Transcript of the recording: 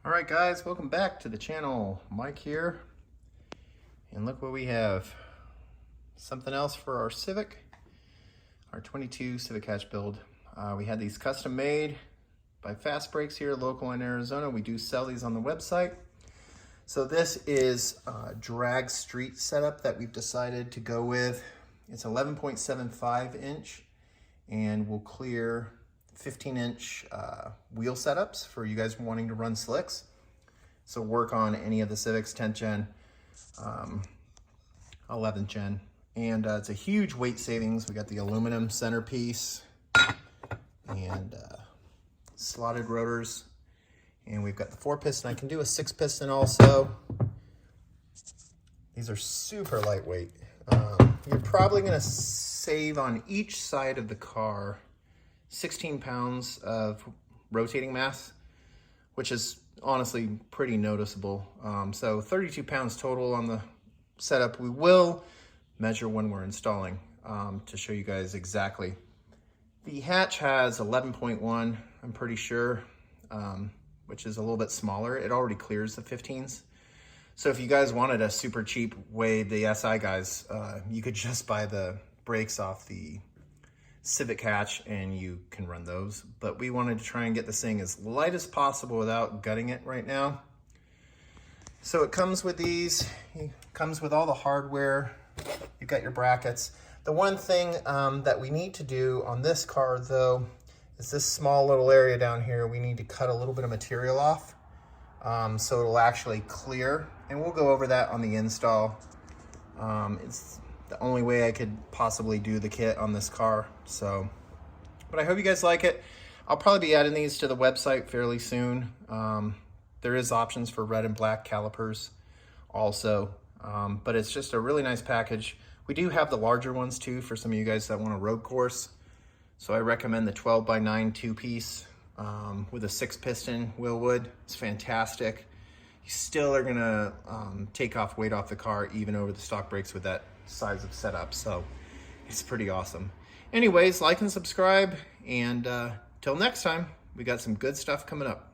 All right, guys, welcome back to the channel. Mike here, and look what we have. Something else for our Civic, our 22 Civic hatch build. We had these custom made by Fast Brakes here, local in Arizona. We do sell these on the website. So this is a drag street setup that we've decided to go with. It's 11.75 inch and will clear 15-inch wheel setups for you guys wanting to run slicks. So work on any of the Civics, 10th gen, 11th gen. And it's a huge weight savings. We got the aluminum centerpiece and slotted rotors. And we've got the 4-piston. I can do a 6-piston also. These are super lightweight. You're probably gonna save on each side of the car 16 pounds of rotating mass, which is honestly pretty noticeable. So 32 pounds total on the setup. We will measure when we're installing to show you guys exactly. The hatch has 11.1, I'm pretty sure, which is a little bit smaller. It already clears the 15s. So if you guys wanted a super cheap way, the SI guys, you could just buy the brakes off the Civic hatch and you can run those. But we wanted to try and get this thing as light as possible without gutting it right now. So it comes with these, it comes with all the hardware. You've got your brackets. The one thing that we need to do on this car though, is this small little area down here, we need to cut a little bit of material off so it'll actually clear. And we'll go over that on the install. It's the only way I could possibly do the kit on this car. So, but I hope you guys like it. I'll probably be adding these to the website fairly soon. There is options for red and black calipers also, but it's just a really nice package. We do have the larger ones too for some of you guys that want a road course. So I recommend the 12x9 2-piece with a 6-piston Wilwood. It's fantastic. You still are gonna take off weight off the car even over the stock brakes with that size of setup. So it's pretty awesome. Anyways, like and subscribe, and till next time, we got some good stuff coming up.